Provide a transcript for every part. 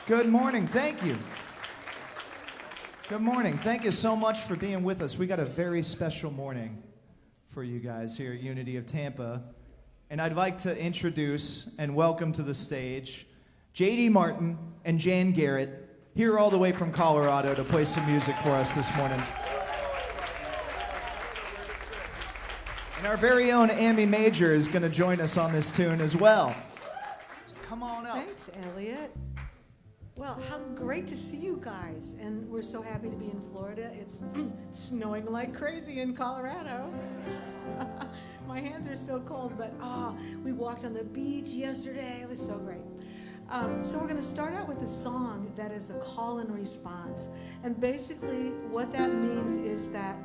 Good morning. Thank you. Good morning. Thank you so much for being with us. We got a very special morning for you guys here at Unity of Tampa. And I'd like to introduce and welcome to the stage J.D. Martin and Jan Garrett, here all the way from Colorado to play some music for us this morning. And our very own Amy Major is going to join us on this tune as well. So come on up. Thanks, Elliot. Well, how great to see you guys. And we're so happy to be in Florida. It's snowing like crazy in Colorado. My hands are still cold, but we walked on the beach yesterday. It was so great. So we're going to start out with a song that is a call and response. And basically what that means is that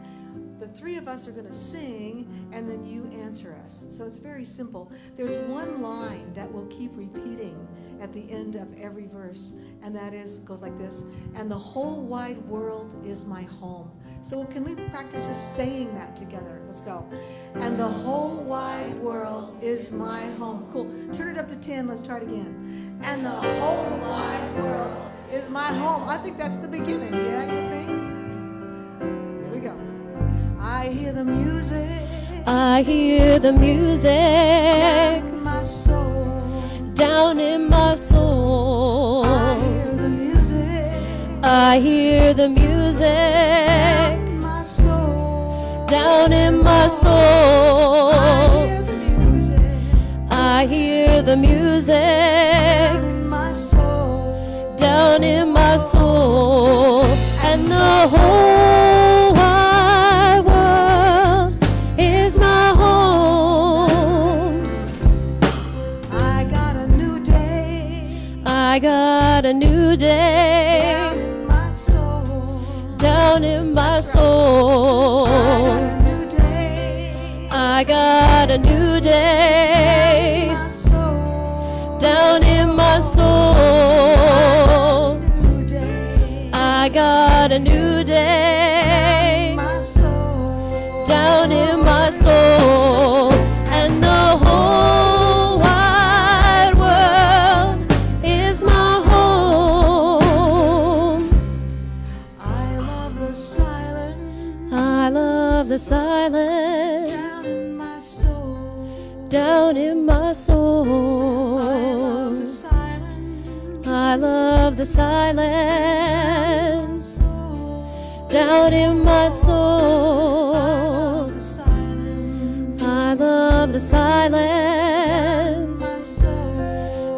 the three of us are going to sing, and then you answer us. So it's very simple. There's one line that we'll keep repeating at the end of every verse, and that goes like this: and the whole wide world is my home. So can we practice just saying that together? Let's go. And the whole wide world is my home. Cool. Turn it up to 10. Let's try it again. And the whole wide world is my home. I think that's the beginning. Yeah, you think? Here we go. I hear the music. I hear the music. Down in my soul. Down in my soul. I hear the music. I hear the music. Down in my soul. Down in my soul. I hear the music. I hear the music. Down in my soul. Down in my soul. And the whole wide world is my home. I got a new day. I got a new day. Down in my soul. Down in my soul. I got a new day. Down in my soul. I got a new day. Down in my soul. And the whole wide world is my home. I love the silence. I love the silence. Down in my soul. I love the silence. Down in my soul. I love the silence.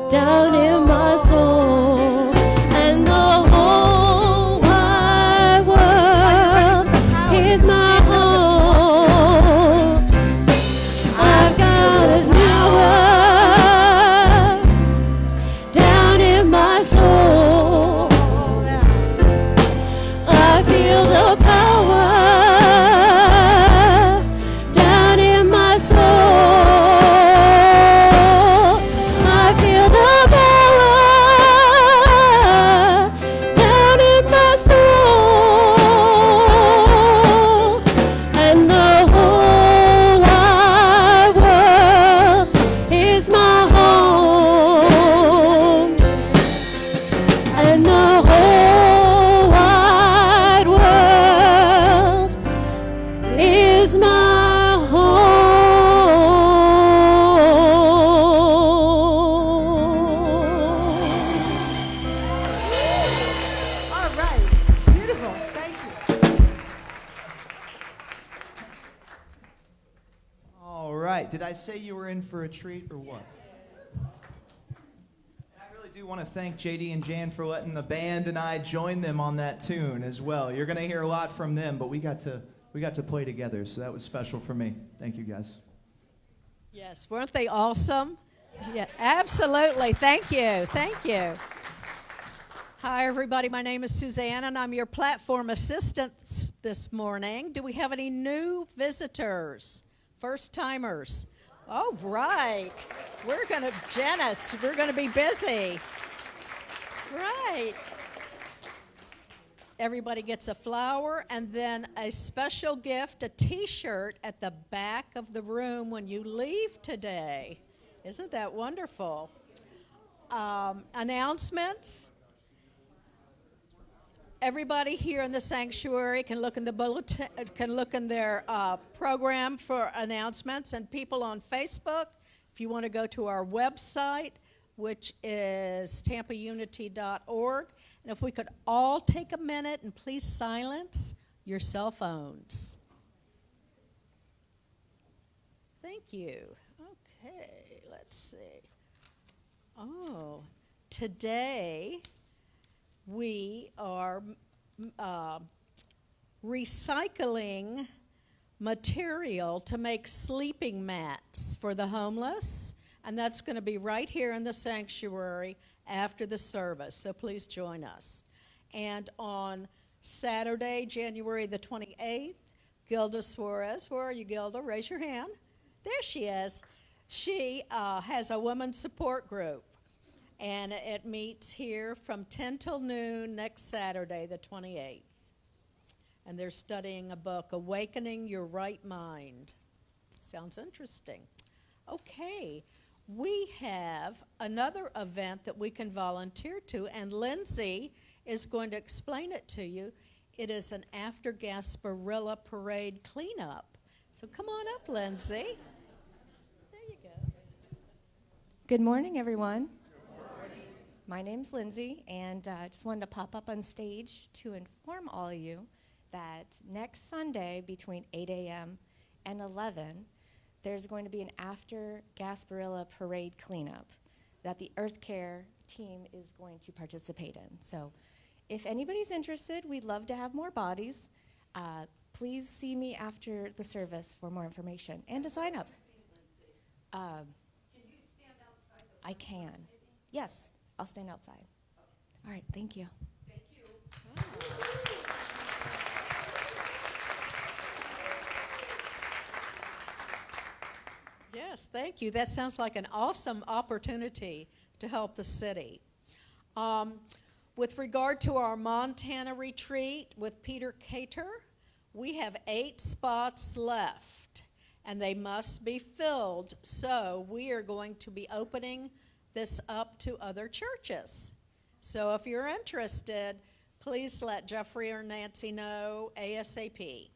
Down in my soul. And the whole wide world is my home. I've got a new world down in my soul. I feel the power down in my soul. I feel the power down in my soul. And the whole wide world is my home. And the whole wide world is my home. All right. Beautiful. Thank you. All right. Did I say you were in for a treat or what? I really do want to thank JD and Jan for letting the band and I join them on that tune as well. You're going to hear a lot from them, but we got to play together, so that was special for me. Thank you, guys. Yes, weren't they awesome? Yeah, absolutely. Thank you. Thank you. Hi, everybody. My name is Suzanne, and I'm your platform assistant this morning. Do we have any new visitors? First-timers? Oh, right. Janice, we're going to be busy. Right. Everybody gets a flower and then a special gift, a T-shirt at the back of the room when you leave today. Isn't that wonderful? Announcements. everybody here in the sanctuary can look in the bulletin, can look in their program for announcements, and people on Facebook, if you want to go to our website, which is tampaunity.org, and if we could all take a minute and please silence your cell phones. Thank you. Okay, let's see. Oh, today we are recycling material to make sleeping mats for the homeless, and that's going to be right here in the sanctuary after the service, so please join us. And on Saturday, January the 28th, Gilda Suarez, where are you, Gilda? Raise your hand. There she is. She has a women's support group, and it meets here from 10 till noon next Saturday, the 28th. And they're studying a book, Awakening Your Right Mind. Sounds interesting. Okay, we have another event that we can volunteer to, and Lindsay is going to explain it to you. It is an after Gasparilla Parade cleanup. So come on up, Lindsay. There you go. Good morning, everyone. My name's Lindsay, and I just wanted to pop up on stage to inform all of you that next Sunday between 8 a.m. and 11, there's going to be an after Gasparilla Parade cleanup that the Earth Care team is going to participate in. So if anybody's interested, we'd love to have more bodies. Please see me after the service for more information and to sign up. Can you stand outside? I can. Yes, I'll stand outside. All right, thank you. Thank you. Yes, thank you. That sounds like an awesome opportunity to help the city. With regard to our Montana retreat with Peter Cater, we have 8 spots left, and they must be filled. So we are going to be opening this up to other churches. So if you're interested, please let Jeffrey or Nancy know ASAP.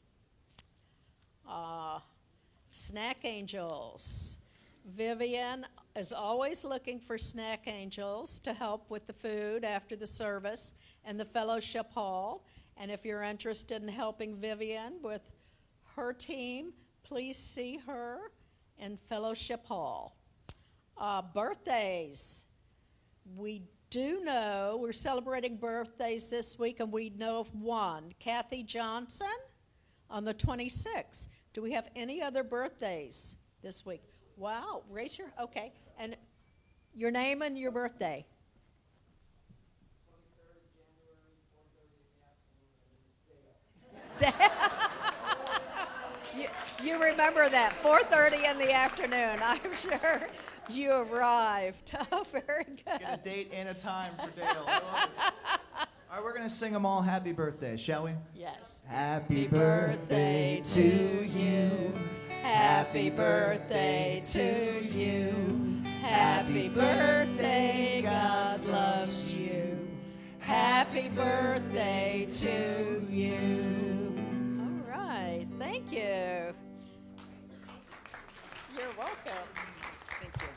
Snack Angels. Vivian is always looking for snack angels to help with the food after the service in the fellowship hall. And if you're interested in helping Vivian with her team, please see her in fellowship hall. Birthdays. We do know we're celebrating birthdays this week, and we know of one, Kathy Johnson, on the 26th. Do we have any other birthdays this week? Wow, raise your, okay. And your name and your birthday. 23rd, January, 4:30 in the afternoon. You remember that, 4:30 in the afternoon. I'm sure you arrived. Oh, very good. Get a date and a time for Dale. I love it. All right, we're going to sing them all happy birthday, shall we? Yes. Happy birthday to you. Happy birthday to you. Happy birthday, God loves you. Happy birthday to you. All right, thank you. You're welcome. Thank you.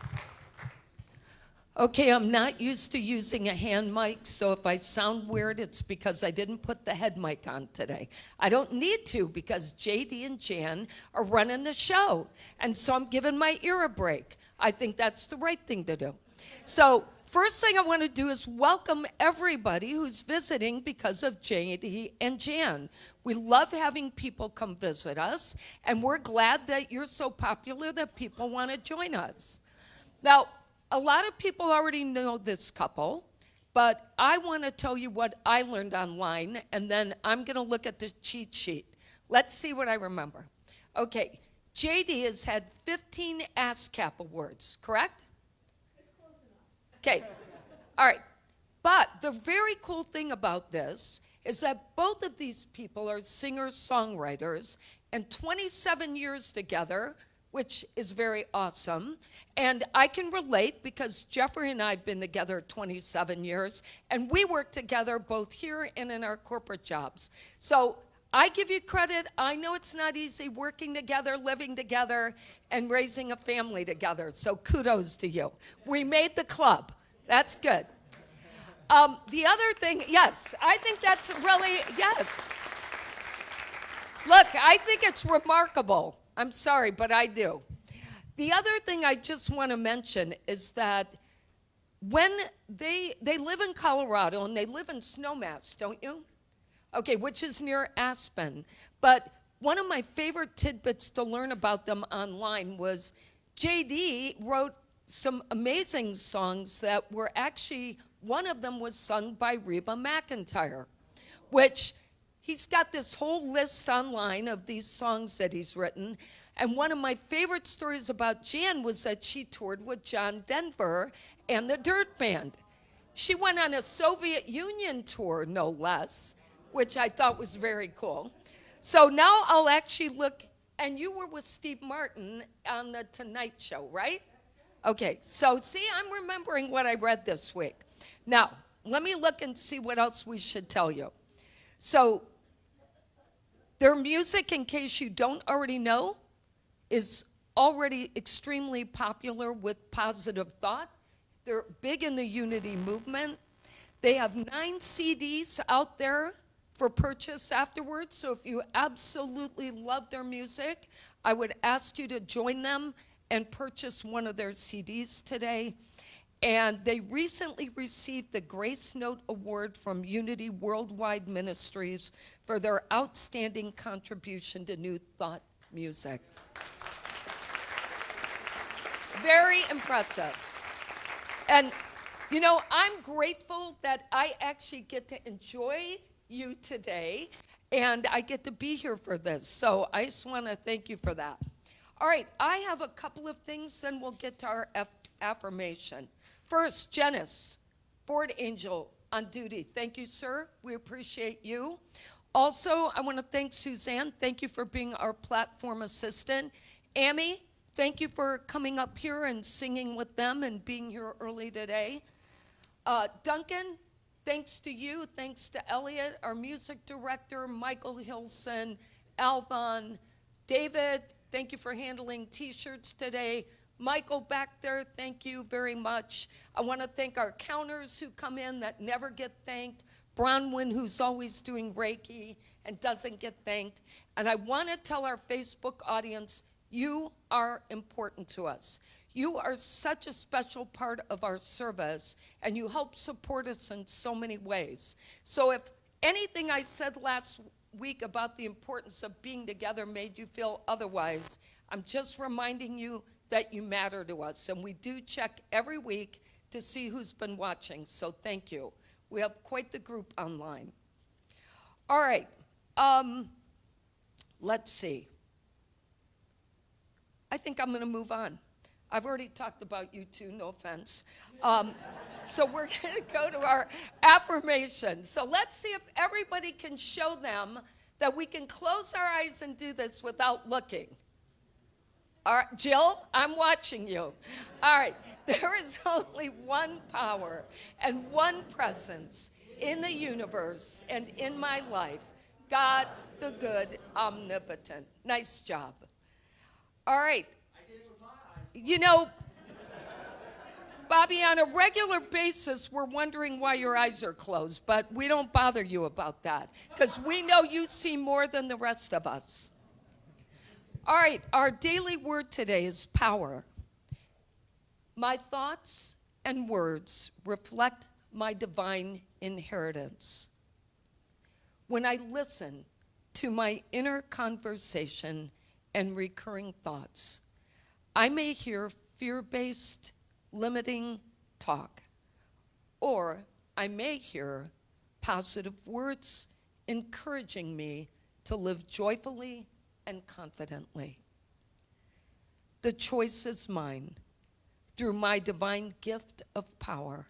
Okay, I'm not used to using a hand mic, so if I sound weird, it's because I didn't put the head mic on today. I don't need to because JD and Jan are running the show, and so I'm giving my ear a break. I think that's the right thing to do. So first thing I want to do is welcome everybody who's visiting because of JD and Jan. We love having people come visit us, and we're glad that you're so popular that people want to join us. Now, a lot of people already know this couple, but I want to tell you what I learned online, and then I'm going to look at the cheat sheet. Let's see what I remember. Okay, JD has had 15 ASCAP awards, correct? It's close enough. Okay, all right. But the very cool thing about this is that both of these people are singer-songwriters, and 27 years together, which is very awesome. And I can relate because Jeffrey and I have been together 27 years, and we work together both here and in our corporate jobs. So I give you credit. I know it's not easy working together, living together, and raising a family together. So kudos to you. We made the club. That's good. The other thing, yes, I think that's really, yes. Look, I think it's remarkable. I'm sorry, but I do. The other thing I just want to mention is that when they live in Colorado, and they live in Snowmass, don't you? Okay, which is near Aspen. But one of my favorite tidbits to learn about them online was JD wrote some amazing songs that were actually, one of them was sung by Reba McEntire, which he's got this whole list online of these songs that he's written. And one of my favorite stories about Jan was that she toured with John Denver and the Dirt Band. She went on a Soviet Union tour, no less, which I thought was very cool. So now I'll actually look, and you were with Steve Martin on the Tonight Show, right? Okay, so see, I'm remembering what I read this week. Now, let me look and see what else we should tell you. So, their music, in case you don't already know, is already extremely popular with positive thought. They're big in the unity movement. They have 9 CDs out there for purchase afterwards. So if you absolutely love their music, I would ask you to join them and purchase one of their CDs today. And they recently received the Grace Note Award from Unity Worldwide Ministries for their outstanding contribution to New Thought music. Very impressive. And, you know, I'm grateful that I actually get to enjoy you today, and I get to be here for this. So I just want to thank you for that. All right, I have a couple of things, then we'll get to our affirmation. First, Janice, board angel on duty. Thank you, sir. We appreciate you. Also, I want to thank Suzanne. Thank you for being our platform assistant. Amy, thank you for coming up here and singing with them and being here early today. Duncan, thanks to you. Thanks to Elliot, our music director, Michael Hilson, Alvon, David, thank you for handling T-shirts today. Michael back there, thank you very much. I want to thank our counters who come in that never get thanked. Bronwyn, who's always doing Reiki and doesn't get thanked. And I want to tell our Facebook audience, you are important to us. You are such a special part of our service, and you help support us in so many ways. So if anything I said last week about the importance of being together made you feel otherwise, I'm just reminding you that you matter to us. And we do check every week to see who's been watching, so thank you. We have quite the group online. All right, let's see. I think I'm gonna move on. I've already talked about you two, no offense. So we're gonna go to our affirmation. So let's see if everybody can show them that we can close our eyes and do this without looking. All right, Jill, I'm watching you. All right, there is only one power and one presence in the universe and in my life, God the good, omnipotent. Nice job. All right. You know, Bobby, on a regular basis, we're wondering why your eyes are closed, but we don't bother you about that because we know you see more than the rest of us. All right, our daily word today is power. My thoughts and words reflect my divine inheritance. When I listen to my inner conversation and recurring thoughts, I may hear fear-based, limiting talk, or I may hear positive words encouraging me to live joyfully and confidently. The choice is mine. Through my divine gift of power,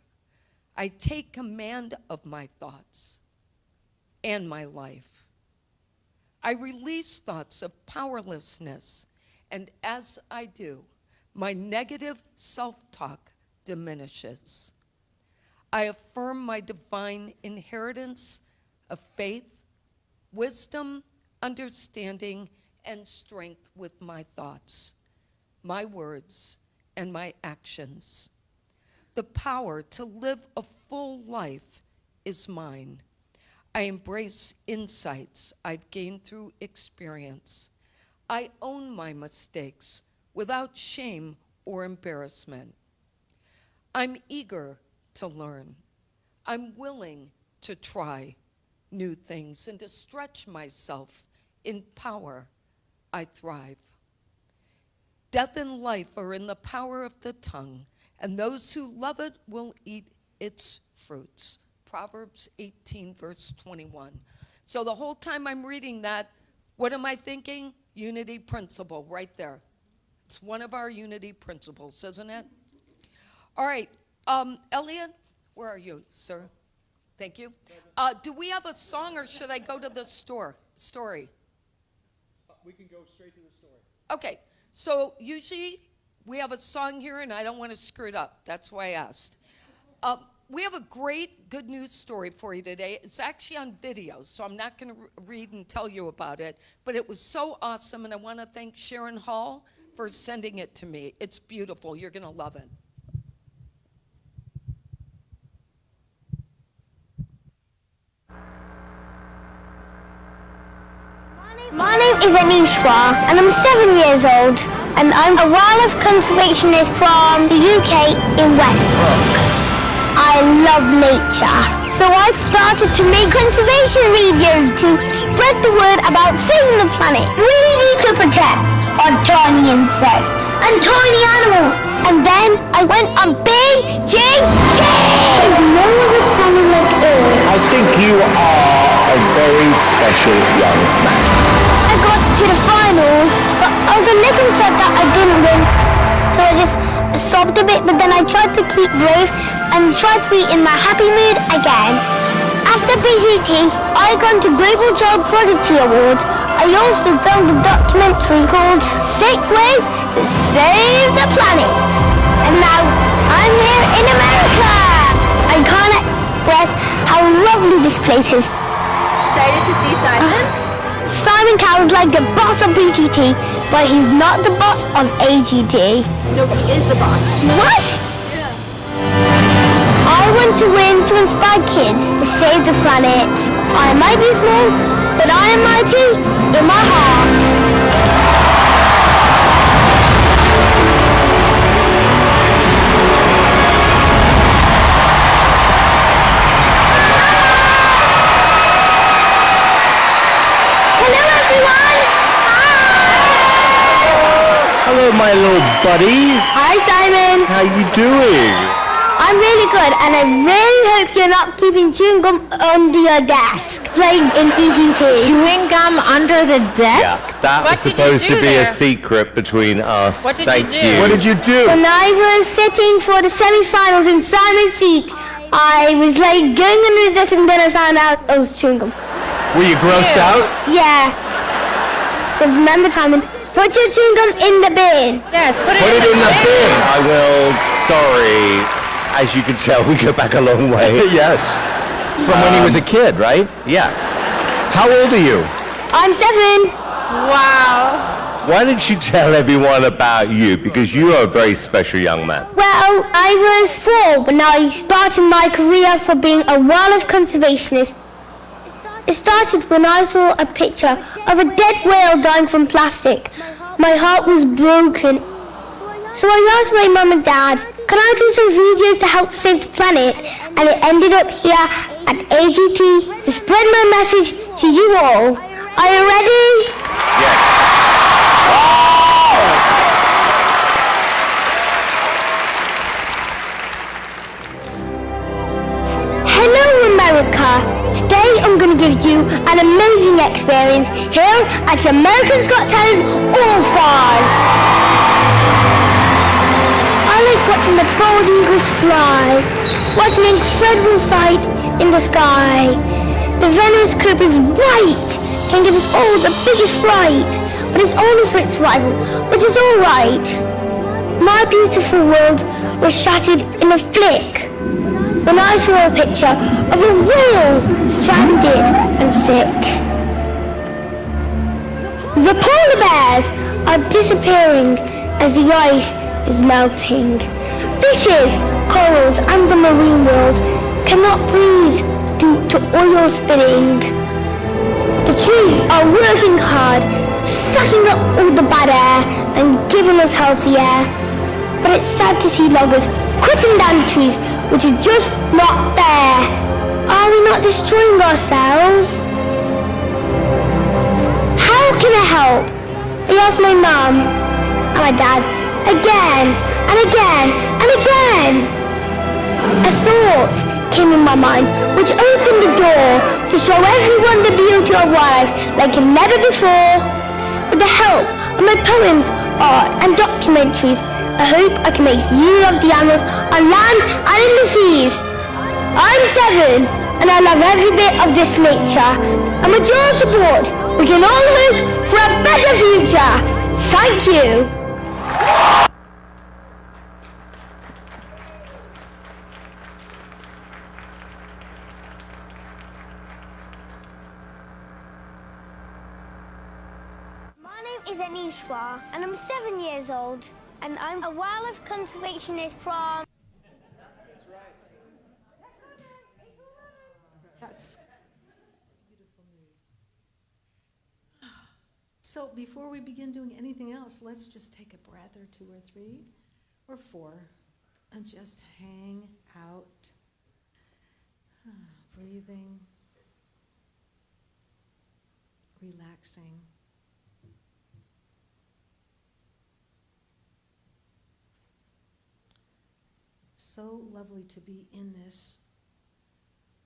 I take command of my thoughts and my life. I release thoughts of powerlessness And as I do, my negative self-talk diminishes. I affirm my divine inheritance of faith, wisdom, understanding, and strength with my thoughts, my words, and my actions. The power to live a full life is mine. I embrace insights I've gained through experience. I own my mistakes without shame or embarrassment. I'm eager to learn. I'm willing to try new things and to stretch myself in power. I thrive. Death and life are in the power of the tongue, and those who love it will eat its fruits. Proverbs 18, verse 21. So the whole time I'm reading that, what am I thinking? Unity principle, right there. It's one of our unity principles, isn't it? All right, Elliot, where are you, sir? Thank you. Do we have a song, or should I go to the story? We can go straight to the story. Okay, so usually we have a song here, and I don't want to screw it up. That's why I asked. We have a great good news story for you today. It's actually on video, so I'm not going to read and tell you about it, but it was so awesome, and I want to thank Sharon Hall for sending it to me. It's beautiful. You're going to love it. My name is Anishwa, and I'm 7 years old, and I'm a wildlife conservationist from the UK in Westbrook. I love nature, so I started to make conservation videos to spread the word about saving the planet. We need to protect our tiny insects and tiny animals. And then I went on BGT! There's no other planet like Earth. I think you are a very special young man. I got to the finals, but I was a little sad that I didn't win. So I just sobbed a bit, but then I tried to keep brave and tried to be in my happy mood again. After BGT, I got to Global Child Prodigy Award. I also filmed a documentary called 6 Ways to Save the Planet. And now I'm here in America. I can't express how lovely this place is. Excited to see Simon? Simon Cowell's like the boss of BGT, but he's not the boss of AGT. No, he is the boss. What? I want to win to inspire kids to save the planet. I might be small, but I am mighty in my heart. Hello, everyone. Hello, my little buddy. Hi, Simon. How you doing? I'm really good, and I really hope you're not keeping chewing gum under your desk, like in BGT. Chewing gum under the desk? Yeah, that was What did you supposed do to be there? a secret between us. What did Thank you do? What did you do? When I was sitting for the semi-finals in Simon's seat, I was like going under his desk, and then I found out I was chewing gum. Were you grossed out? Yeah. So remember, Simon, put your chewing gum in the bin. Yes, put Put it in the bin. I will. Sorry. As you can tell, we go back a long way. Yes. From when he was a kid, right? Yeah. How old are you? I'm 7. Wow. Why didn't you tell everyone about you? Because you are a very special young man. Well, I was 4 when I started my career for being a wildlife conservationist. It started when I saw a picture of a dead whale dying from plastic. My heart was broken. So I asked my mum and dad, can I do some videos to help save the planet? And it ended up here at AGT to spread my message to you all. Are you ready? Yes. Hello, America. Today I'm going to give you an amazing experience here at America's Got Talent All-Stars. I like watching the bald eagles fly. What an incredible sight in the sky. The Venus Cup is white, can give us all the biggest flight. but it's only for its survival, which is alright. My beautiful world was shattered in a flick when I saw a picture of a whale stranded and sick. The polar bears are disappearing as the ice is melting. Fishes, corals and the marine world cannot breathe due to oil spilling. The trees are working hard, sucking up all the bad air and giving us healthy air. But it's sad to see loggers cutting down trees, which is just not fair. Are we not destroying ourselves? How can I help? I asked my mum and my dad again and again and again. A thought came in my mind which opened the door to show everyone the beauty of wildlife like never before. With the help of my poems, art and documentaries, I hope I can make you love the animals on land and in the seas. I'm 7 and I love every bit of this nature. And with your support, we can all hope for a better future. Thank you. My name is Anishwa and I'm 7 years old and I'm a wildlife conservationist from... That's beautiful news. So before we begin doing anything else, let's just take a breath or 2 or 3 or 4 and just hang out. Breathing, relaxing. So lovely to be in this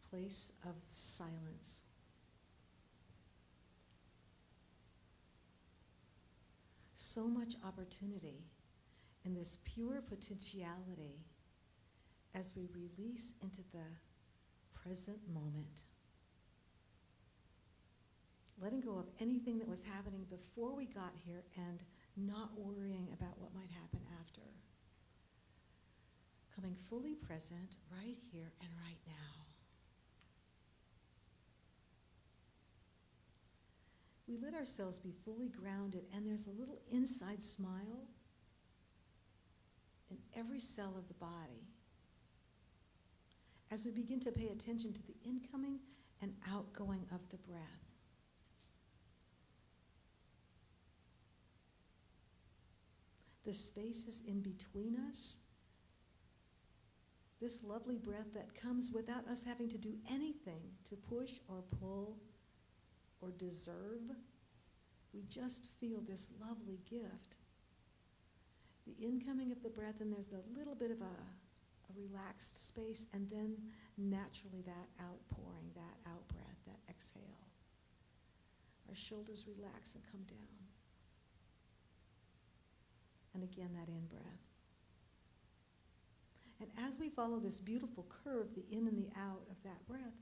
place of silence. So much opportunity in this pure potentiality as we release into the present moment. Letting go of anything that was happening before we got here and not worrying about what might happen after. Coming fully present right here and right now. We let ourselves be fully grounded, and there's a little inside smile in every cell of the body as we begin to pay attention to the incoming and outgoing of the breath. The spaces in between us, this lovely breath that comes without us having to do anything to push or pull or deserve. We just feel this lovely gift. The incoming of the breath, and there's a little bit of a relaxed space, and then naturally that outpouring, that out-breath, that exhale. Our shoulders relax and come down. And again, that in-breath. And as we follow this beautiful curve, the in and the out of that breath,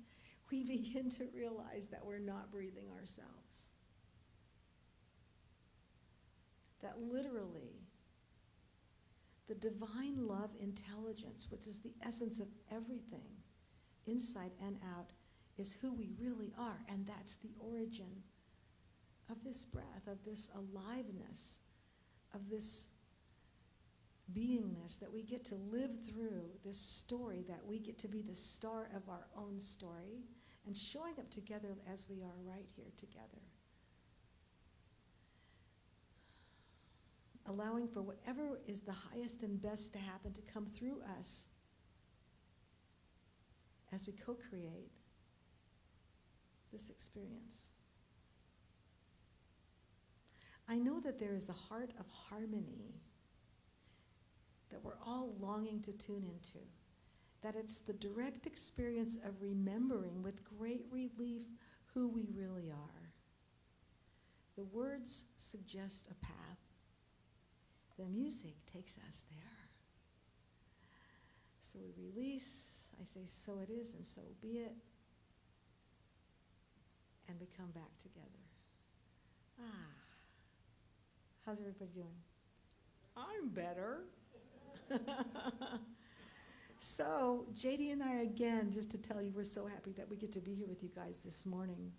we begin to realize that we're not breathing ourselves. That literally, the divine love intelligence, which is the essence of everything, inside and out, is who we really are. And that's the origin of this breath, of this aliveness, of this beingness that we get to live through, this story that we get to be the star of our own story and showing up together as we are right here together. Allowing for whatever is the highest and best to happen to come through us as we co-create this experience. I know that there is a heart of harmony that we're all longing to tune into, that it's the direct experience of remembering with great relief who we really are. The words suggest a path. The music takes us there. So we release, I say, so it is and so be it, and we come back together. How's everybody doing? I'm better. So, JD and I, again, just to tell you, we're so happy that we get to be here with you guys this morning.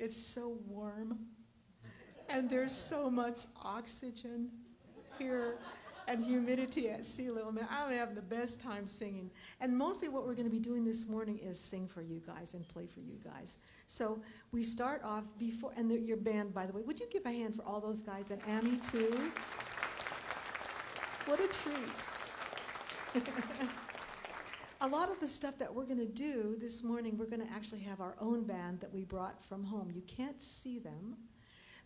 It's so warm, and there's so much oxygen here and humidity at sea level. Man, I'm having the best time singing. And mostly what we're going to be doing this morning is sing for you guys and play for you guys. So we start off before, and your band, by the way, would you give a hand for all those guys, and Amy too? What a treat. A lot of the stuff that we're going to do this morning, we're going to actually have our own band that we brought from home. You can't see them,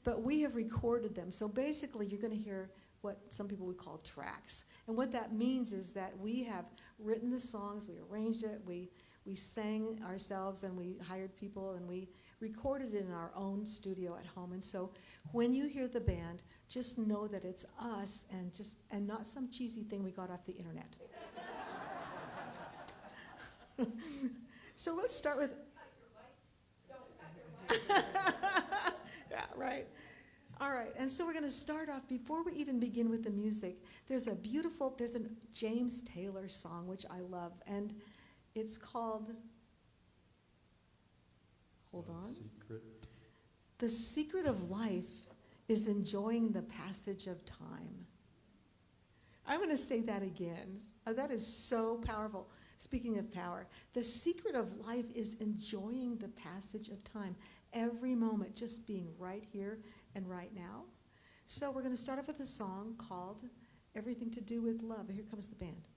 but we have recorded them. So basically, you're going to hear what some people would call tracks. And what that means is that we have written the songs, we arranged it, we sang ourselves, and we hired people, and we recorded it in our own studio at home. And so when you hear the band, just know that it's us and not some cheesy thing we got off the internet. So let's start with. Yeah, right. All right, and so we're going to start off, before we even begin with the music, there's a James Taylor song, which I love, and it's called, hold on. The secret of life is enjoying the passage of time. I'm going to say that again. That is so powerful. Speaking of power, the secret of life is enjoying the passage of time. Every moment, just being right here and right now. So we're going to start off with a song called Everything to Do with Love. Here comes the band.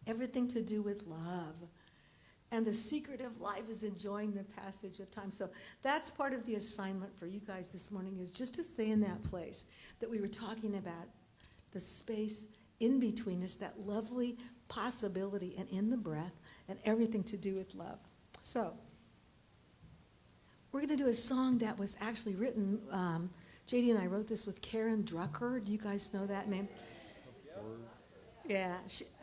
everything to do with love. And the secret of life is enjoying the passage of time. So that's part of the assignment for you guys this morning, is just to stay in that place that we were talking about, the space in between us, that lovely possibility, and in the breath, and everything to do with love. So we're going to do a song that was actually written, JD and I wrote this with Karen Drucker. Do you guys know that name? Yeah,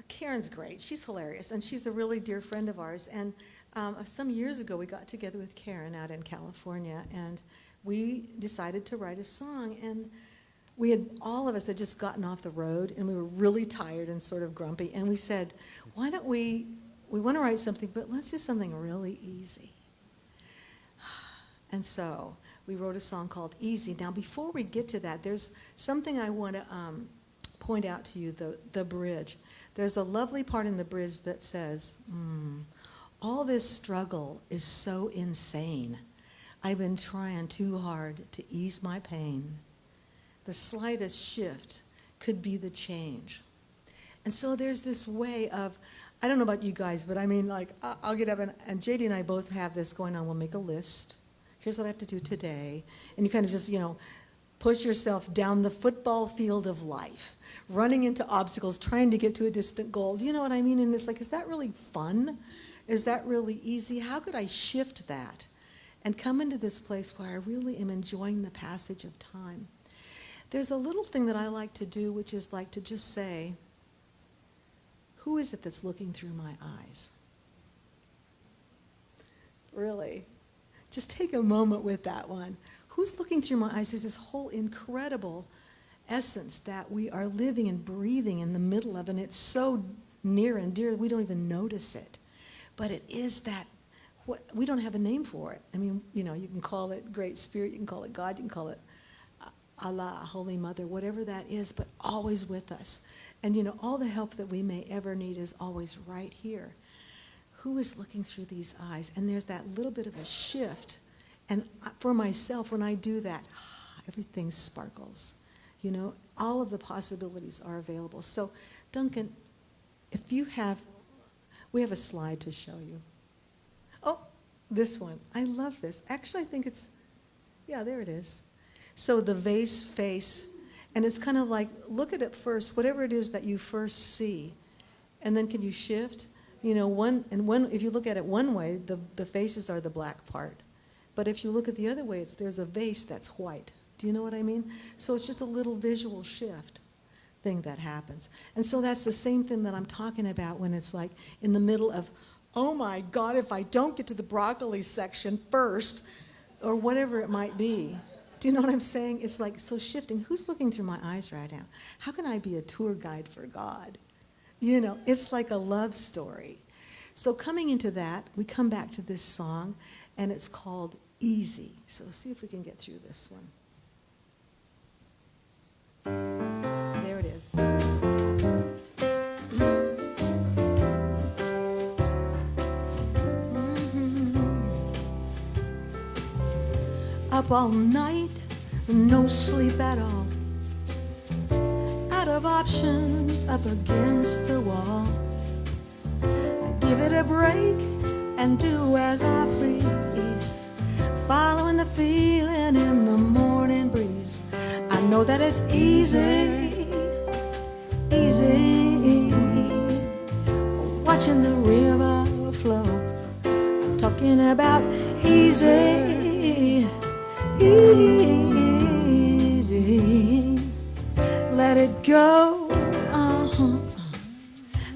Karen's great. She's hilarious, and she's a really dear friend of ours. And some years ago, we got together with Karen out in California, and we decided to write a song. And all of us had just gotten off the road, and we were really tired and sort of grumpy. And we said, why don't we want to write something, but let's do something really easy. And so we wrote a song called Easy. Now, before we get to that, there's something I want to point out to you, the bridge. There's a lovely part in the bridge that says, all this struggle is so insane. I've been trying too hard to ease my pain. The slightest shift could be the change. And so there's this way of, I don't know about you guys, but I mean, like, I'll get up, and JD and I both have this going on. We'll make a list. Here's what I have to do today. And you kind of just, push yourself down the football field of life, running into obstacles, trying to get to a distant goal. Do you know what I mean? And it's like, is that really fun? Is that really easy? How could I shift that and come into this place where I really am enjoying the passage of time? There's a little thing that I like to do, which is like to just say, who is it that's looking through my eyes? Really? Just take a moment with that one. Who's looking through my eyes? There's this whole incredible essence that we are living and breathing in the middle of, and it's so near and dear we don't even notice it. But it is that, we don't have a name for it. I mean, you can call it Great Spirit, you can call it God, you can call it Allah, Holy Mother, whatever that is, but always with us. And all the help that we may ever need is always right here. Who is looking through these eyes? And there's that little bit of a shift. And for myself, when I do that, everything sparkles. All of the possibilities are available. So, Duncan, we have a slide to show you. Oh, this one. I love this. Actually, I think there it is. So the vase face, and it's kind of like, look at it first, whatever it is that you first see, and then can you shift? If you look at it one way, the faces are the black part. But if you look at the other way, there's a vase that's white. Do you know what I mean? So it's just a little visual shift thing that happens. And so that's the same thing that I'm talking about when it's like in the middle of, oh my God, if I don't get to the broccoli section first, or whatever it might be. Do you know what I'm saying? It's like so shifting. Who's looking through my eyes right now? How can I be a tour guide for God? It's like a love story. So coming into that, we come back to this song, and it's called Easy. So see if we can get through this one. There it is. Up all night, no sleep at all. Out of options, up against the wall. Give it a break and do as I please. Following the feeling in the morning breeze. I know that it's easy, easy. Watching the river flow. I'm talking about easy, easy. Let it go,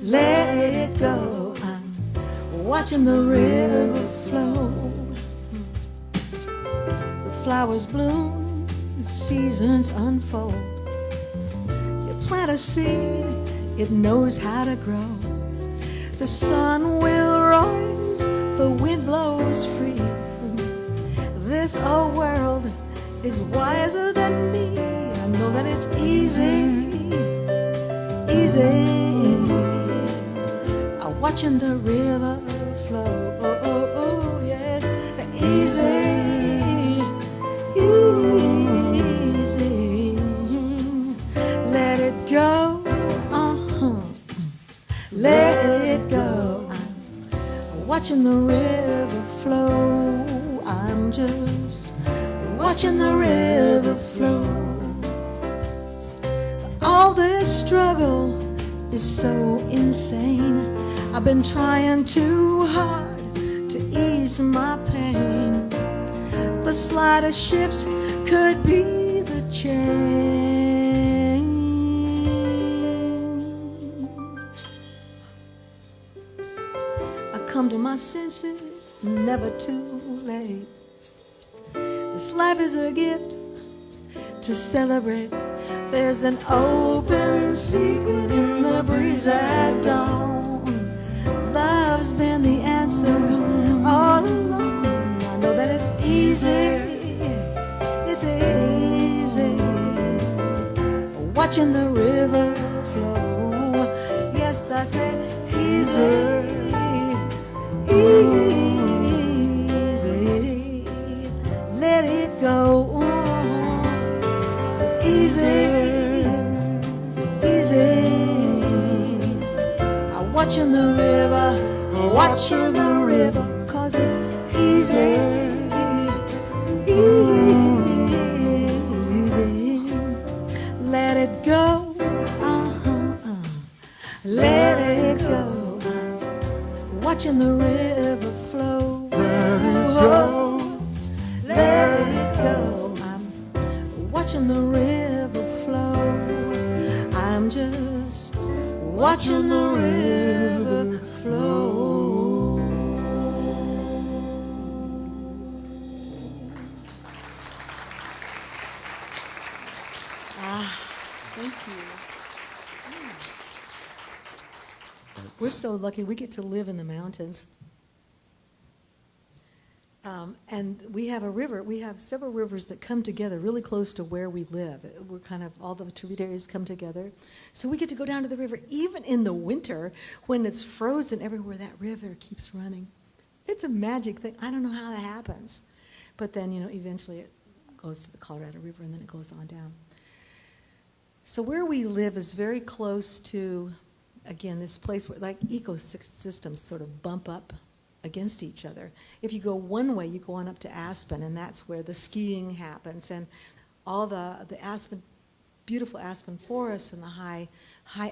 let it go. I'm watching the river flow. The flowers bloom, the seasons unfold. You plant a seed, it knows how to grow. The sun will rise, the wind blows free. This old world is wiser than me. I know that it's easy, easy. I'm watching the river flow. Oh, oh, oh, yeah. Easy, easy. Let it go. let it go. I'm watching the river flow. I'm just watching the river flow. All this struggle is so insane. I've been trying too hard to ease my pain. The slightest shift could be the change. I come to my senses, never too late. This life is a gift to celebrate. There's an open secret in the breeze at dawn. Love's been the answer all along. I know that it's easy, it's easy, watching the river flow. Yes, I said easy, easy, let it go. It's easy, easy, I'm watching the river, watching the river, 'cause it's easy, easy, let it go, let it go, watching the river flow, let it go, let it go, I'm watching the river flow, I'm just watching the river flow. Thank you. We're so lucky we get to live in the mountains. And we have a river, we have several rivers that come together really close to where we live. We're kind of, all the tributaries come together. So we get to go down to the river, even in the winter, when it's frozen everywhere, that river keeps running. It's a magic thing. I don't know how that happens. But then, eventually it goes to the Colorado River, and then it goes on down. So where we live is very close to, again, this place where like ecosystems sort of bump up against each other. If you go one way, you go on up to Aspen, and that's where the skiing happens, and all the aspen, beautiful aspen forests and the high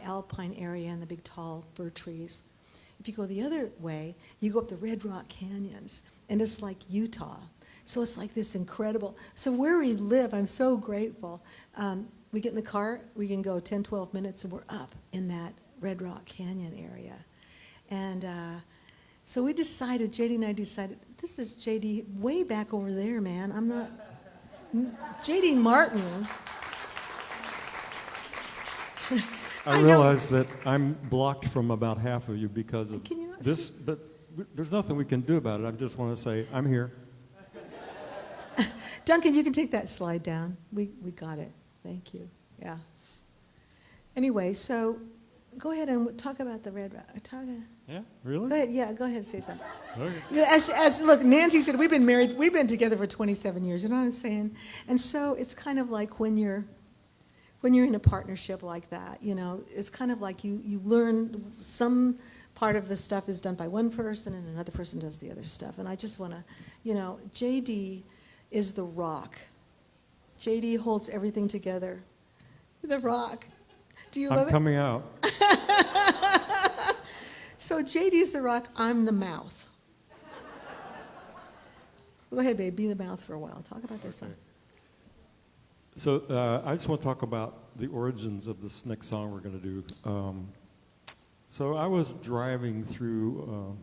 alpine area and the big tall fir trees. If you go the other way, you go up the Red Rock Canyons, and it's like Utah. So it's like this incredible. So where we live, I'm so grateful. We get in the car, we can go 10, 12 minutes, and we're up in that Red Rock Canyon area. And so we decided, JD and I decided, this is JD way back over there, man. I'm not, JD Martin. I realize that I'm blocked from about half of you because of this, but there's nothing we can do about it. I just want to say, I'm here. Duncan, you can take that slide down. We got it. Thank you. Yeah. Anyway, so go ahead and talk about the Red Rock. Yeah, really? Go ahead. Yeah, go ahead and say something. Okay. As look, Nancy said, we've been married. We've been together for 27 years. You know what I'm saying? And so it's kind of like when you're in a partnership like that. It's kind of like you learn some part of the stuff is done by one person and another person does the other stuff. And I just want to, JD is the rock. JD holds everything together. The rock. Do you love it? I'm coming out. So JD is the rock, I'm the mouth. Go ahead, babe, be the mouth for a while. Talk about this song. So I just want to talk about the origins of this next song we're going to do. So I was driving through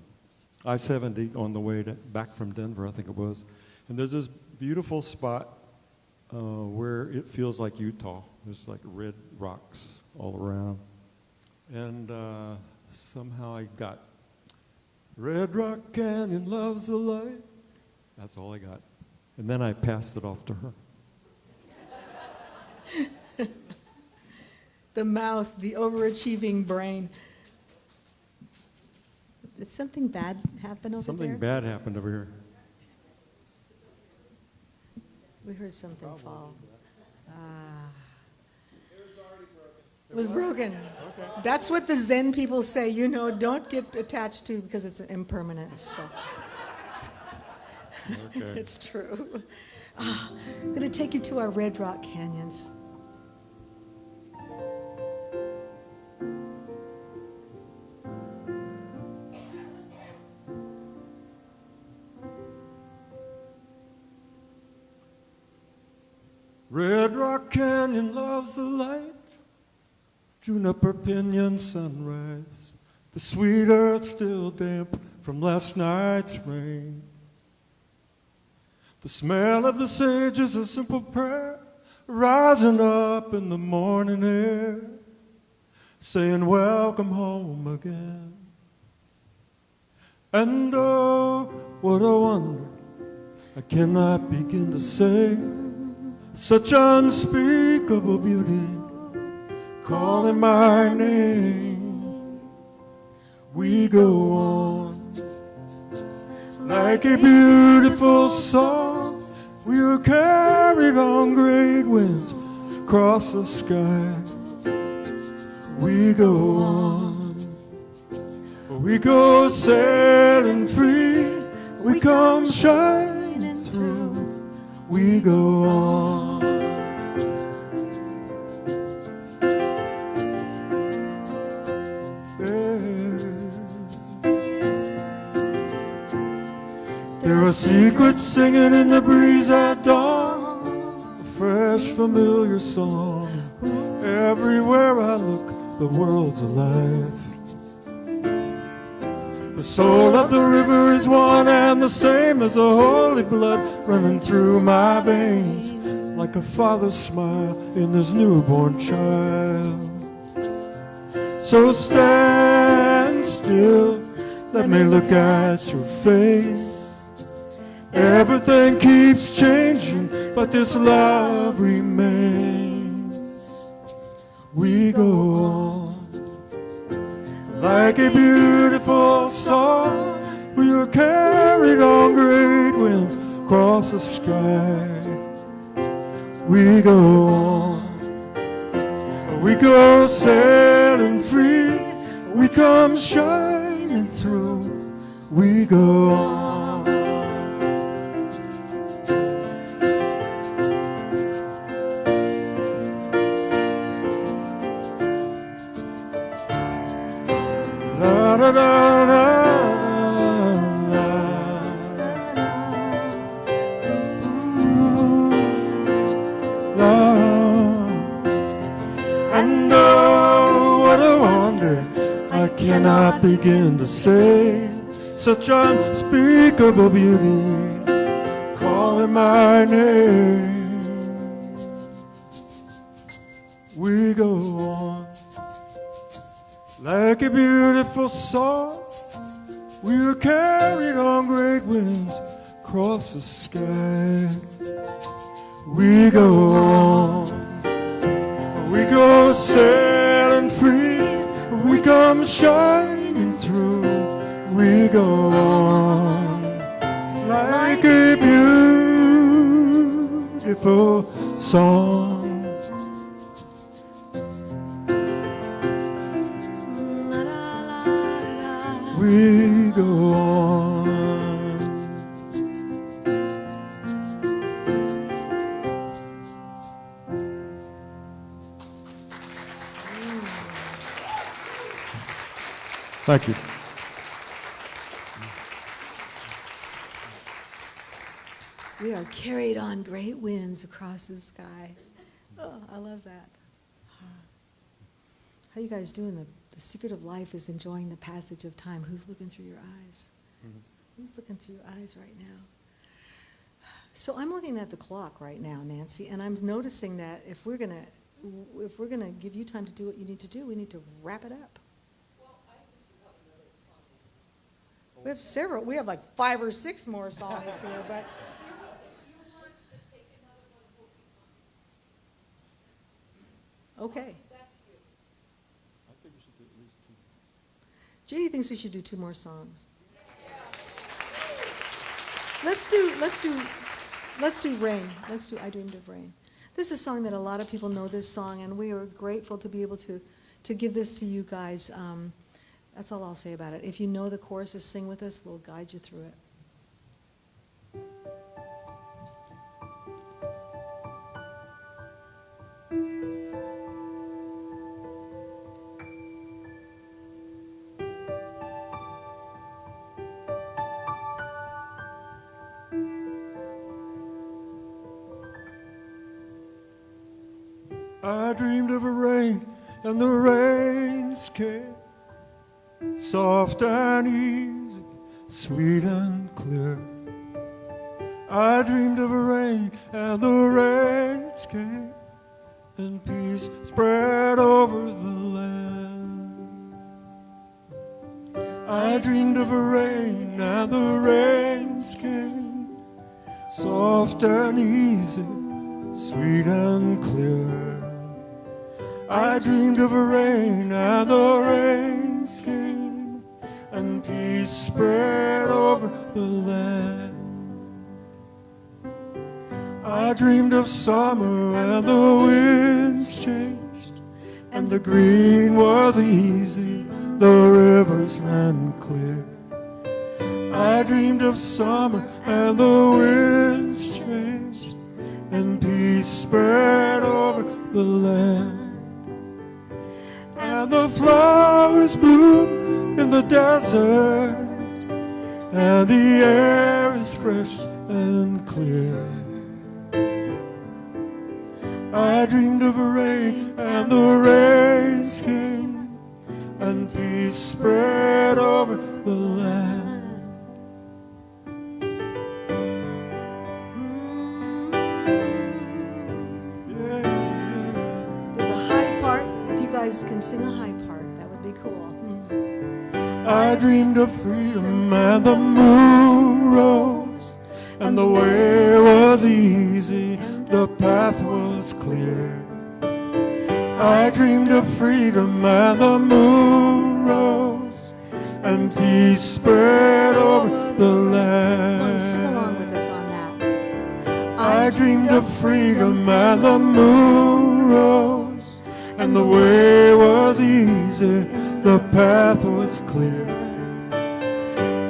I-70 on the way back from Denver, I think it was, and there's this beautiful spot where it feels like Utah. There's like red rocks all around. And somehow I got, Red Rock Canyon loves the light. That's all I got. And then I passed it off to her. The mouth, the overachieving brain. Did something bad happen over there? Something bad happened over here. We heard something fall. It was broken. Okay. That's what the Zen people say, you know, don't get attached to because it's impermanent. So. Okay. It's true. I'm going to take you to our Red Rock Canyons. Red Rock Canyon loves the light, juniper pinyon sunrise, the sweet earth still damp from last night's rain. The smell of the sage is a simple prayer, rising up in the morning air, saying welcome home again. And oh, what a wonder, I cannot begin to say, such unspeakable beauty, calling my name. We go on like a beautiful song. We are carried on great winds across the sky. We go on, we go sailing free. We come shining through. We go on. There are secrets singing in the breeze at dawn, a fresh familiar song. Everywhere I look, the world's alive. The soul of the river is one and the same as the holy blood running through my veins, like a father's smile in his newborn child. So stand still, let me look at your face. Everything keeps changing, but this love remains. We go on like a beautiful song. We are carried on great winds across the sky. We go on, we go sailing free. We come shining through. We go on. La da da da da. La. And oh, what a wonder, I cannot begin to say, such unspeakable beauty, calling my name. We go on like a beautiful song. We are carried on great winds across the sky. We go on, we go sailing free. We come shining through. We go on like a beautiful song. We go on. Thank you. We are carried on great winds across the sky. Oh, I love that. How you guys doing? The secret of life is enjoying the passage of time. Who's looking through your eyes? Mm-hmm. Who's looking through your eyes right now? So I'm looking at the clock right now, Nancy, and I'm noticing that if we're gonna give you time to do what you need to do, we need to wrap it up. We have several. We have like 5 or 6 more songs here, but. Okay. JD thinks we should do 2 more songs. Let's do Rain. Let's do I Dreamed of Rain. This is a song that a lot of people know this song, and we are grateful to be able to give this to you guys. That's all I'll say about it. If you know the choruses, sing with us. We'll guide you through it. I dreamed of a rain, and the rains came, soft and easy, sweet and clear. I dreamed of a rain, and the rains came, and peace spread over the land. I dreamed of a rain, and the rains came, soft and easy, sweet and clear. I dreamed of a rain, and the rains came, and peace spread over the land. I dreamed of summer, and the winds changed, and the green was easy, the rivers ran clear. I dreamed of summer, and the winds changed, and peace spread over the land. And the flowers bloom in the desert, and the air is fresh and clear. I dreamed of a rain, and the rains came, and peace spread over the land. There's a high part. If you guys can sing a high part, that would be cool. I dreamed of freedom, and the moon rose, and the way was easy, the path was clear. I dreamed of freedom, and the moon rose, and peace spread over the land. Sing along with us on that. I dreamed of freedom, and the moon rose, and the way was easy, the path was clear.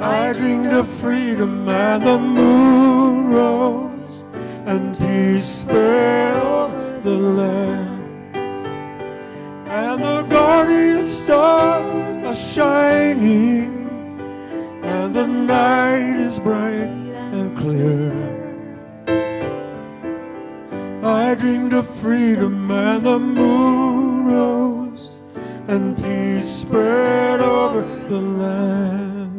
I dreamed of freedom, and the moon rose, and peace spread over the land. And the guardian stars are shining, and the night is bright and clear. I dreamed of freedom, and the moon rose, and peace spread over the land.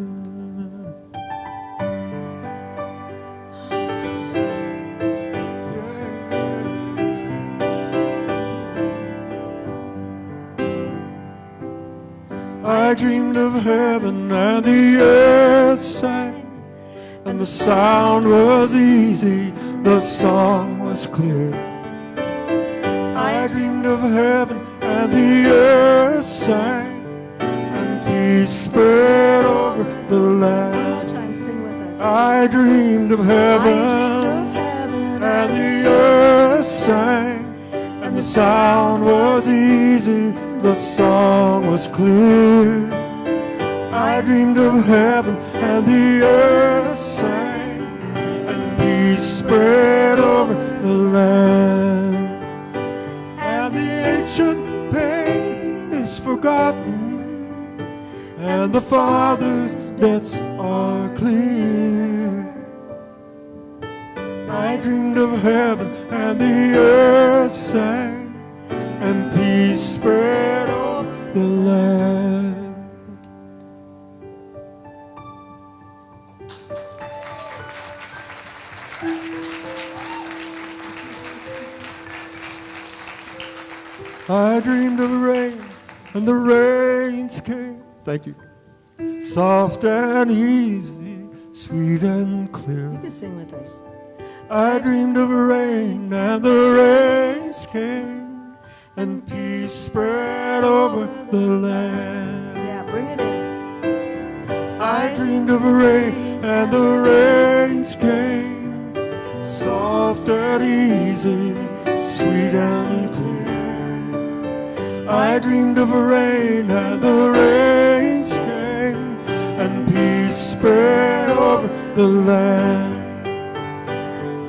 I dreamed of heaven, and the earth sang, and the sound was easy, the song was clear. I dreamed of heaven, and the earth sang, and peace spread over the land. One more time, sing with us. I dreamed of heaven, and the earth sang, and the sound was easy, the song was clear. I dreamed of heaven, and the earth sang, and peace spread over the land. And the ancient pain is forgotten, and the Father's debts are clear. I dreamed of heaven, and the earth sang, and peace spread over the land. I dreamed of rain, and the rains came. Thank you. Soft and easy, sweet and clear. You can sing with us. I dreamed of rain, and the rains came, and peace spread over the land. Yeah, bring it in. I dreamed of rain, and the rains came, soft and easy, sweet and clear. I dreamed of rain, and the rains came, and peace spread over the land.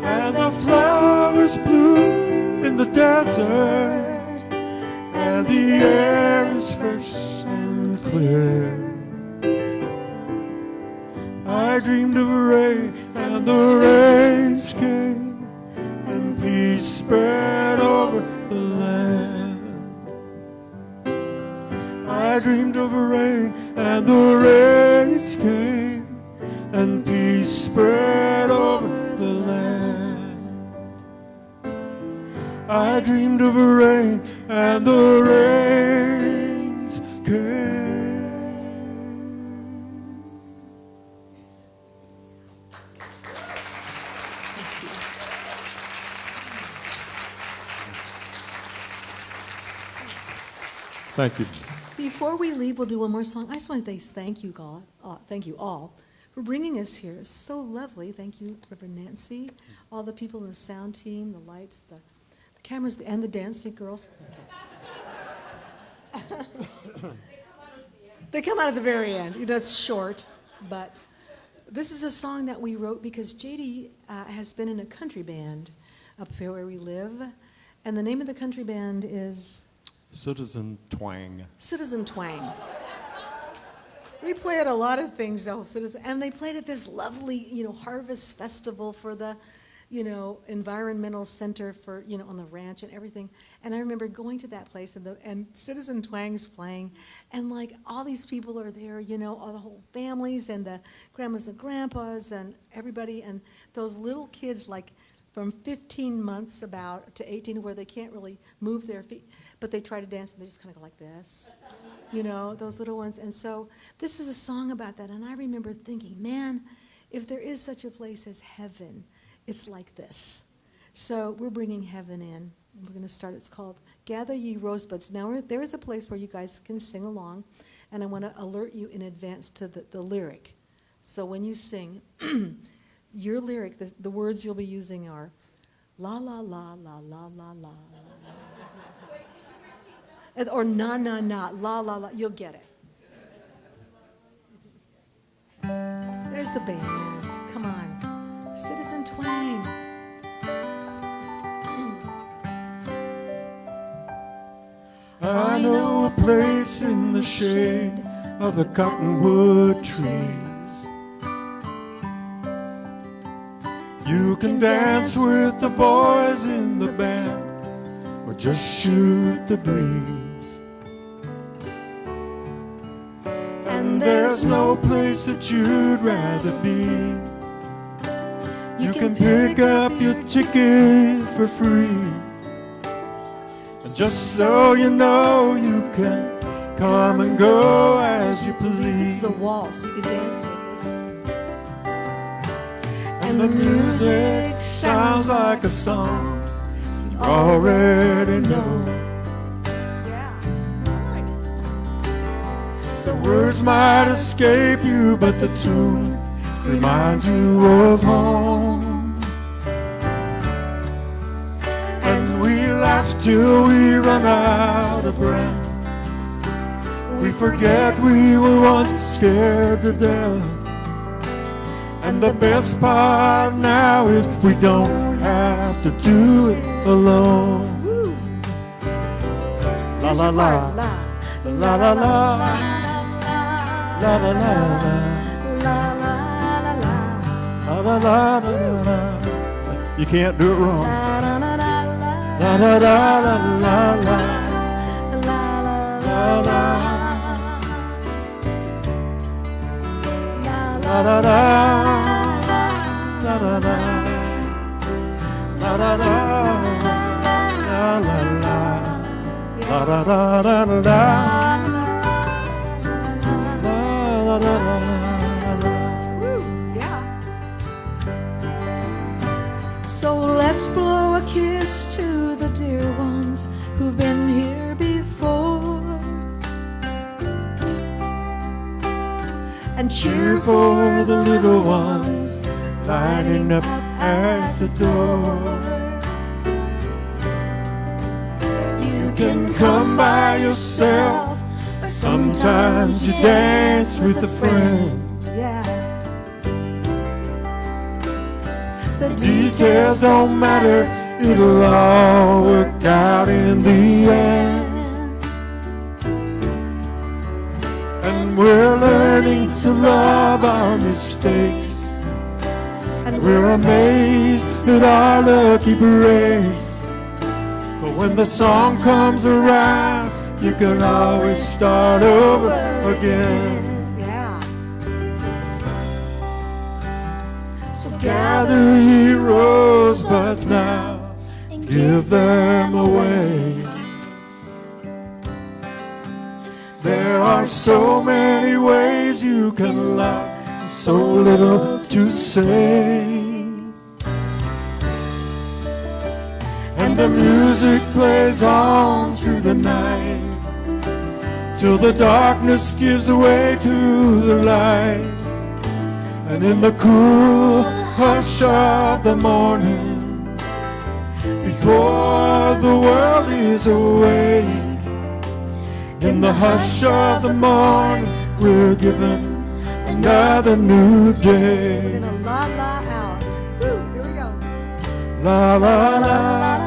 And the flowers bloom in the desert, and the air is fresh and clear. I dreamed of rain, and the rains came, and peace spread over the land. I dreamed of rain, and the rains came, and peace spread over the land. I dreamed of rain, and the rains came. Thank you. Before we leave, we'll do one more song. I just want to say thank you, God. Thank you all for bringing us here. It's so lovely. Thank you, Reverend Nancy, all the people in the sound team, the lights, the cameras, and the dancing girls. They come out at the very end. It's short, but this is a song that we wrote because JD has been in a country band up here where we live, and the name of the country band is Citizen Twang. Citizen Twang. We play at a lot of things, though, Citizen, and they played at this lovely, harvest festival for the, environmental center for, on the ranch and everything. And I remember going to that place and Citizen Twang's playing, and like all these people are there, all the whole families and the grandmas and grandpas and everybody, and those little kids like from 15 months about to 18 where they can't really move their feet, but they try to dance and they just kind of go like this, those little ones. And so this is a song about that. And I remember thinking, man, if there is such a place as heaven, it's like this. So we're bringing heaven in. We're going to start. It's called Gather Ye Rosebuds. Now there is a place where you guys can sing along, and I want to alert you in advance to the lyric. So when you sing, your lyric, the words you'll be using are la la la la la la la. Or na na na, la la la, you'll get it. There's the band. Come on. Citizen Twang. I know a place in the shade of the cottonwood trees. You can dance with the boys in the band, or just shoot the breeze. And there's no place that you'd rather be. You can pick up your ticket for free. And just so you know, you can come and go as you please. This is a waltz. You can dance with this. And the music sounds like a song you already know. The words might escape you, but the tune reminds you of home. And we laugh till we run out of breath. We forget we were once scared to death. And the best part now is we don't have to do it alone. La la la, la la la. La la la la, la la la la, la la la la la. You can't do it wrong. La la la la, la la la la la, la la la la, la la la, la la la, la la la, la la la, la la la. Yeah. So let's blow a kiss to the dear ones who've been here before, and cheer for the little ones lining up at the door. can come by yourself. Sometimes you dance with a friend. Yeah. The details don't matter, it'll all work out in the end. And we're learning to love our mistakes, and we're amazed at our lucky breaks. But when the song comes around, you can always start over again. Yeah. So gather ye rosebuds now and give them away. There are so many ways you can love, so little to say. And the music plays on through the night, till the darkness gives way to the light. And in the cool hush of the morning, before the world is awake, in the hush of the morning, we're given another new day. We're gonna la la out. Woo, here we go. La la la,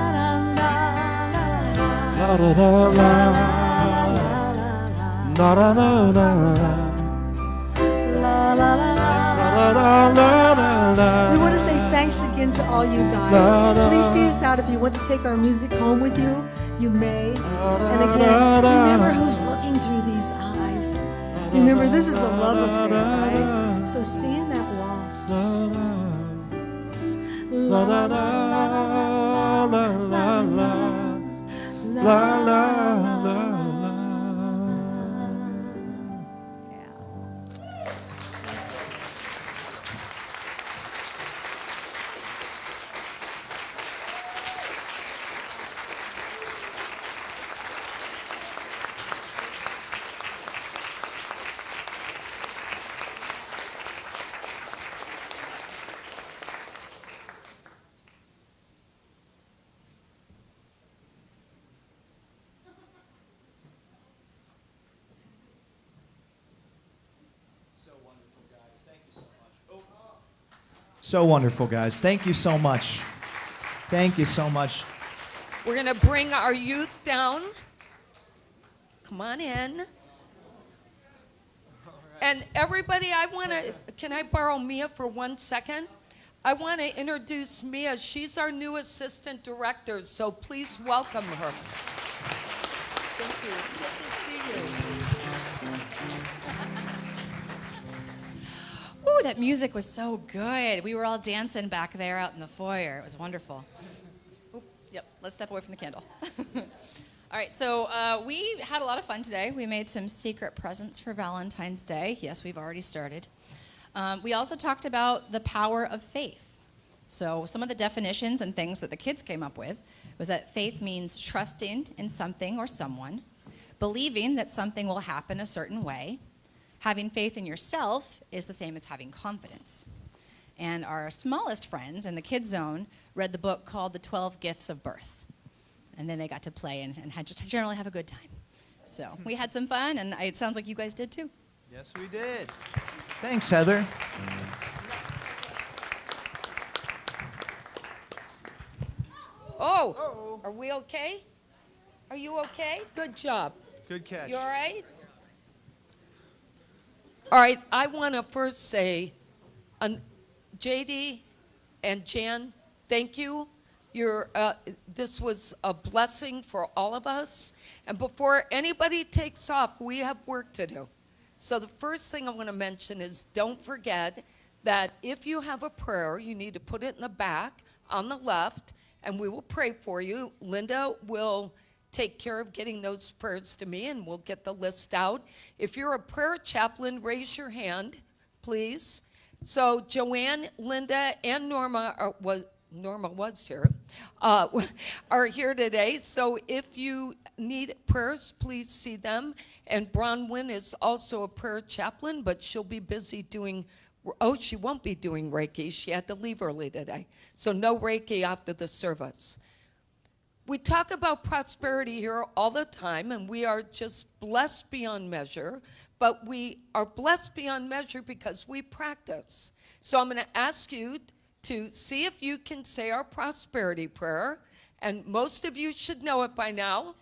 la la la la, la la la la, We want to say thanks again to all you guys. Please see us out. If you want to take our music home with you, you may. And again, remember who's looking through these eyes. Remember, this is the love affair, right? So stay in that waltz. La la la la la la la la. So wonderful, guys. Thank you so much. Thank you so much. We're going to bring our youth down. Come on in. And everybody, can I borrow Mia for 1 second? I want to introduce Mia. She's our new assistant director, so please welcome her. Thank you. Good to see you. Ooh, that music was so good. We were all dancing back there out in the foyer. It was wonderful. Oop, yep, let's step away from the candle. All right, so we had a lot of fun today. We made some secret presents for Valentine's Day. Yes, we've already started. We also talked about the power of faith. So some of the definitions and things that the kids came up with was that faith means trusting in something or someone, believing that something will happen a certain way. Having faith in yourself is the same as having confidence. And our smallest friends in the kids zone read the book called The 12 Gifts of Birth. And then they got to play and just generally have a good time. So we had some fun, and it sounds like you guys did too. Yes, we did. Thanks, Heather. Oh, are we okay? Are you okay? Good job. Good catch. You all right? All right, I want to first say, JD and Jan, thank you. This was a blessing for all of us. And before anybody takes off, we have work to do. So the first thing I want to mention is don't forget that if you have a prayer, you need to put it in the back on the left, and we will pray for you. Linda will take care of getting those prayers to me, and we'll get the list out. If you're a prayer chaplain, raise your hand, please. So Joanne, Linda, and Norma was here, are here today. So if you need prayers, please see them. And Bronwyn is also a prayer chaplain, but she'll be busy doing, she won't be doing Reiki. She had to leave early today. So no Reiki after the service. We talk about prosperity here all the time, and we are just blessed beyond measure, but we are blessed beyond measure because we practice. So I'm going to ask you to see if you can say our prosperity prayer, and most of you should know it by now,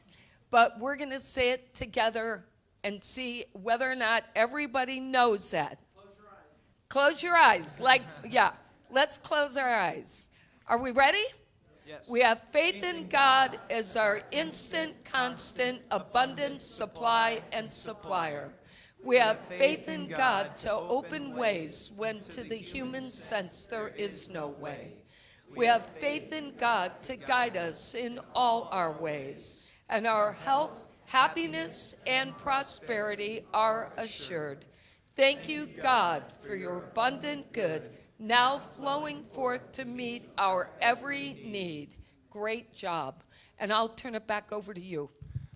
but we're going to say it together and see whether or not everybody knows that. Close your eyes. Let's close our eyes. Are we ready? Yes. We have faith in God as our instant, constant, abundant supply and supplier. We have faith in God to open ways when to the human sense there is no way. We have faith in God to guide us in all our ways, and our health, happiness, and prosperity are assured. Thank you, God, for your abundant good, now flowing forth to meet our every need. Great job. And I'll turn it back over to you.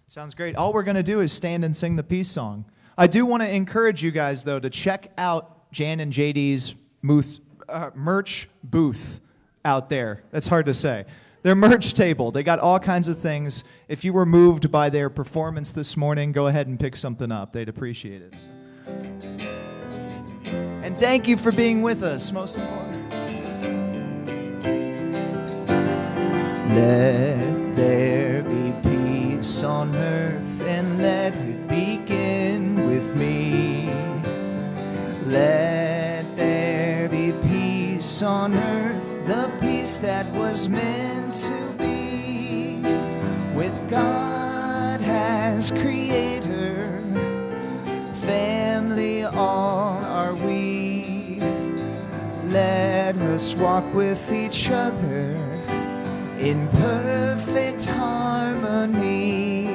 Sounds great. All we're going to do is stand and sing the peace song. I do want to encourage you guys, though, to check out Jan and JD's merch booth out there. That's hard to say. Their merch table. They got all kinds of things. If you were moved by their performance this morning, go ahead and pick something up. They'd appreciate it. And thank you for being with us, most important. Let there be peace on earth, and let it begin with me. Let there be peace on earth, the peace that was meant to be. With God as creator, family all are we. Let us walk with each other in perfect harmony.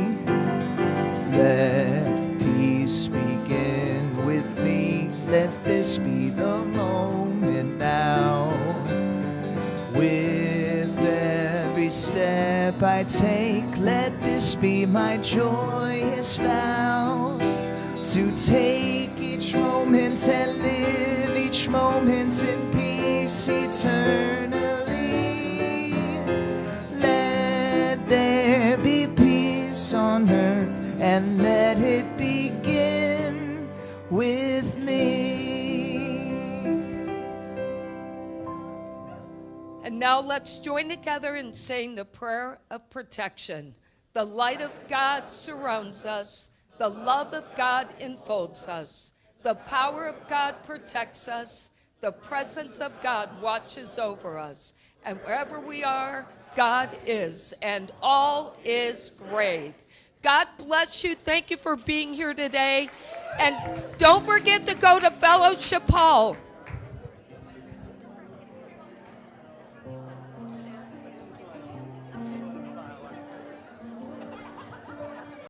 Let peace begin with me. Let this be the moment now. With every step I take, let this be my joyous vow. To take each moment and live each moment in peace eternally. Let there be peace on earth, and let it begin with me. And now let's join together in saying the prayer of protection. The light of God surrounds us. The love of God enfolds us. The power of God protects us. The presence of God watches over us. And wherever we are, God is, and all is great. God bless you. Thank you for being here today. And don't forget to go to Fellowship Hall.